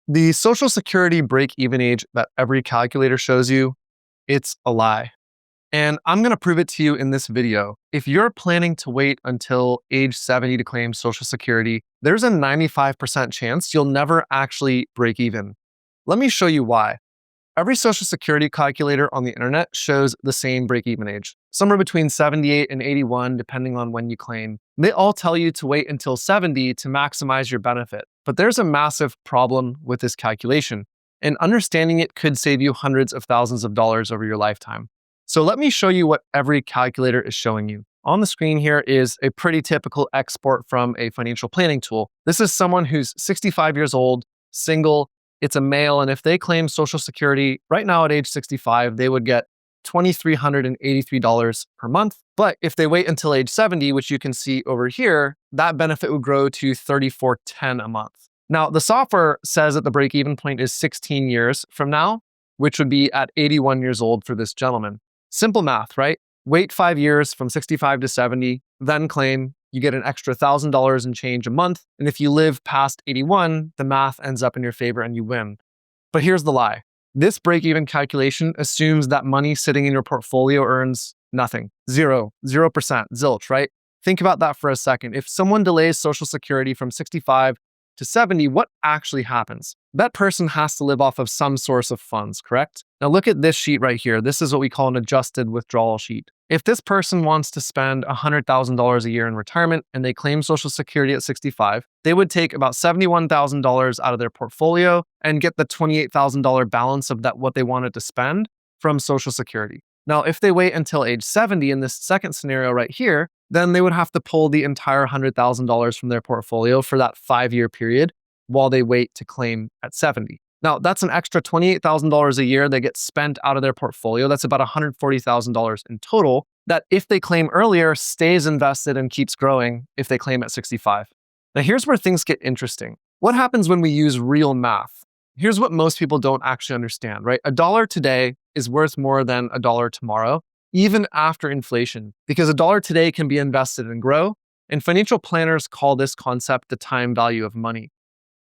The Social Security break-even age that every calculator shows you, it's a lie. And I'm going to prove it to you in this video. If you're planning to wait until age 70 to claim Social Security, there's a 95% chance you'll never actually break even. Let me show you why. Every Social Security calculator on the internet shows the same break-even age, somewhere between 78 and 81, depending on when you claim. They all tell you to wait until 70 to maximize your benefit. But there's a massive problem with this calculation, and understanding it could save you hundreds of thousands of dollars over your lifetime. So let me show you what every calculator is showing you. On the screen here is a pretty typical export from a financial planning tool. This is someone who's 65 years old, single, it's a male, and if they claim Social Security right now at age 65, they would get $2,383 per month. But if they wait until age 70, which you can see over here, that benefit would grow to $3,410 a month. Now, the software says that the break-even point is 16 years from now, which would be at 81 years old for this gentleman. Simple math, right? Wait 5 years from 65 to 70, then claim. You get an extra $1,000 and change a month. And if you live past 81, the math ends up in your favor and you win. But here's the lie. This break-even calculation assumes that money sitting in your portfolio earns nothing. 0%, zilch, right? Think about that for a second. If someone delays Social Security from 65 to 70, what actually happens? That person has to live off of some source of funds, correct? Now look at this sheet right here. This is what we call an adjusted withdrawal sheet. If this person wants to spend $100,000 a year in retirement and they claim Social Security at 65, they would take about $71,000 out of their portfolio and get the $28,000 balance of that what they wanted to spend from Social Security. Now, if they wait until age 70 in this second scenario right here, then they would have to pull the entire $100,000 from their portfolio for that 5-year period while they wait to claim at 70. Now, that's an extra $28,000 a year that gets spent out of their portfolio. That's about $140,000 in total that if they claim earlier, stays invested and keeps growing if they claim at 65. Now, here's where things get interesting. What happens when we use real math? Here's what most people don't actually understand, right? $1 today is worth more than $1 tomorrow, even after inflation, because $1 today can be invested and grow, and financial planners call this concept the time value of money.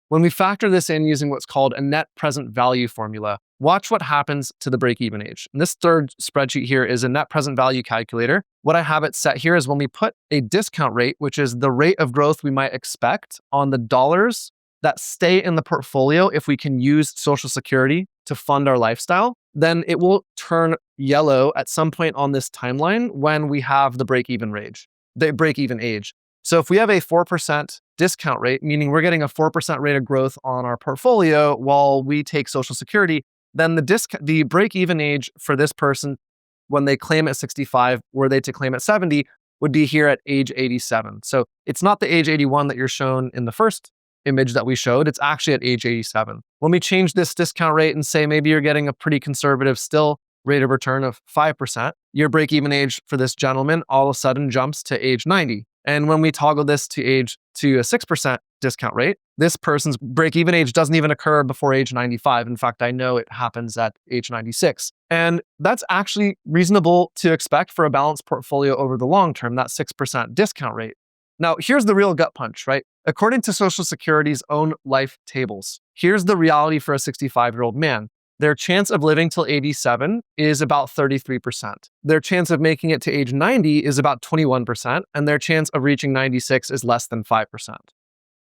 When we factor this in using what's called a net present value formula, watch what happens to the break-even age. And this third spreadsheet here is a net present value calculator. What I have it set here is when we put a discount rate, which is the rate of growth we might expect on the dollars that stay in the portfolio if we can use Social Security to fund our lifestyle, then it will turn yellow at some point on this timeline when we have the break-even age. So if we have a 4% discount rate, meaning we're getting a 4% rate of growth on our portfolio while we take Social Security, then the break-even age for this person when they claim at 65, were they to claim at 70, would be here at age 87. So it's not the age 81 that you're shown in the first image that we showed, it's actually at age 87. When we change this discount rate and say maybe you're getting a pretty conservative still rate of return of 5%, your break-even age for this gentleman all of a sudden jumps to age 90. And when we toggle this to a 6% discount rate, this person's break-even age doesn't even occur before age 95. In fact, I know it happens at age 96. And that's actually reasonable to expect for a balanced portfolio over the long term, that 6% discount rate. Now, here's the real gut punch, right? According to Social Security's own life tables, here's the reality for a 65-year-old man. Their chance of living till 87 is about 33%. Their chance of making it to age 90 is about 21%, and their chance of reaching 96 is less than 5%.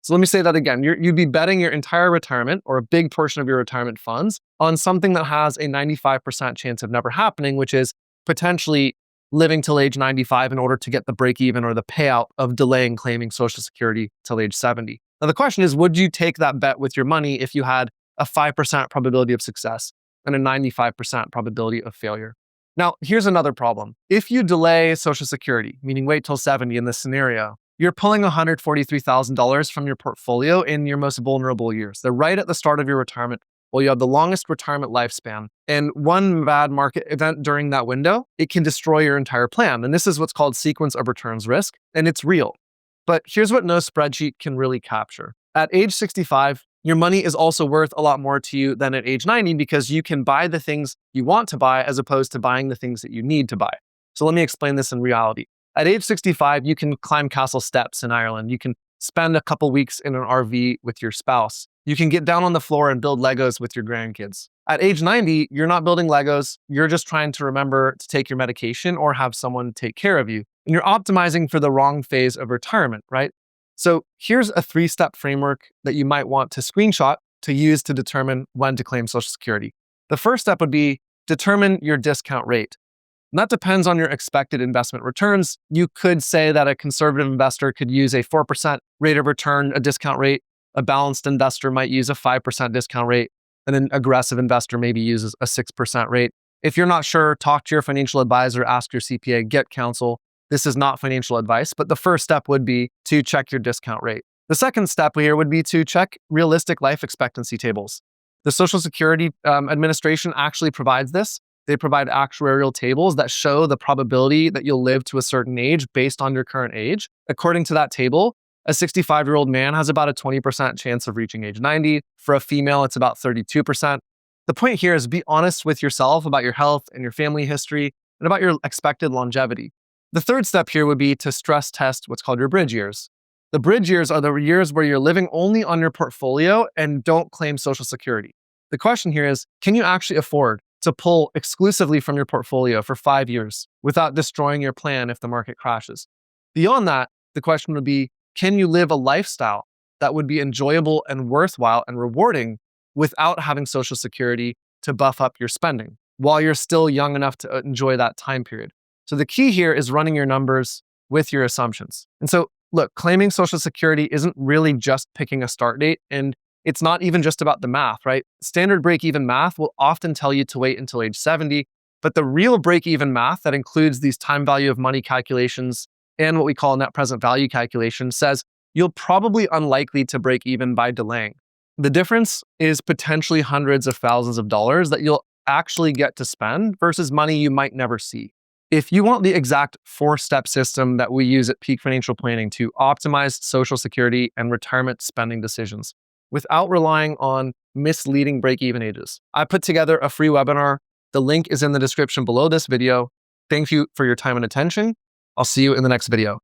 So let me say that again. You'd be betting your entire retirement or a big portion of your retirement funds on something that has a 95% chance of never happening, which is potentially living till age 95 in order to get the break-even or the payout of delaying claiming Social Security till age 70. Now, the question is, would you take that bet with your money if you had a 5% probability of success and a 95% probability of failure? Now, here's another problem. If you delay Social Security, meaning wait till 70 in this scenario, you're pulling $143,000 from your portfolio in your most vulnerable years. They're right at the start of your retirement. Well, you have the longest retirement lifespan. And one bad market event during that window, it can destroy your entire plan. And this is what's called sequence of returns risk, and it's real. But here's what no spreadsheet can really capture. At age 65, your money is also worth a lot more to you than at age 90 because you can buy the things you want to buy as opposed to buying the things that you need to buy. So let me explain this in reality. At age 65, you can climb castle steps in Ireland. You can spend a couple weeks in an RV with your spouse. You can get down on the floor and build Legos with your grandkids. At age 90, you're not building Legos. You're just trying to remember to take your medication or have someone take care of you. And you're optimizing for the wrong phase of retirement, right? So here's a 3-step framework that you might want to screenshot to use to determine when to claim Social Security. The first step would be determine your discount rate. And that depends on your expected investment returns. You could say that a conservative investor could use a 4% rate of return, a discount rate. A balanced investor might use a 5% discount rate, and an aggressive investor maybe uses a 6% rate. If you're not sure, talk to your financial advisor, ask your CPA, get counsel. This is not financial advice, but the first step would be to check your discount rate. The second step here would be to check realistic life expectancy tables. The Social Security Administration actually provides this. They provide actuarial tables that show the probability that you'll live to a certain age based on your current age. According to that table, a 65-year-old man has about a 20% chance of reaching age 90. For a female, it's about 32%. The point here is be honest with yourself about your health and your family history and about your expected longevity. The third step here would be to stress test what's called your bridge years. The bridge years are the years where you're living only on your portfolio and don't claim Social Security. The question here is, can you actually afford to pull exclusively from your portfolio for 5 years without destroying your plan if the market crashes? Beyond that, the question would be, can you live a lifestyle that would be enjoyable and worthwhile and rewarding without having Social Security to buff up your spending while you're still young enough to enjoy that time period? So the key here is running your numbers with your assumptions. And so, look, claiming Social Security isn't really just picking a start date, and it's not even just about the math, right? Standard break-even math will often tell you to wait until age 70, but the real break-even math that includes these time value of money calculations and what we call net present value calculation says you'll probably unlikely to break even by delaying. The difference is potentially hundreds of thousands of dollars that you'll actually get to spend versus money you might never see. If you want the exact 4-step system that we use at Peak Financial Planning to optimize Social Security and retirement spending decisions without relying on misleading break-even ages, I put together a free webinar. The link is in the description below this video. Thank you for your time and attention. I'll see you in the next video.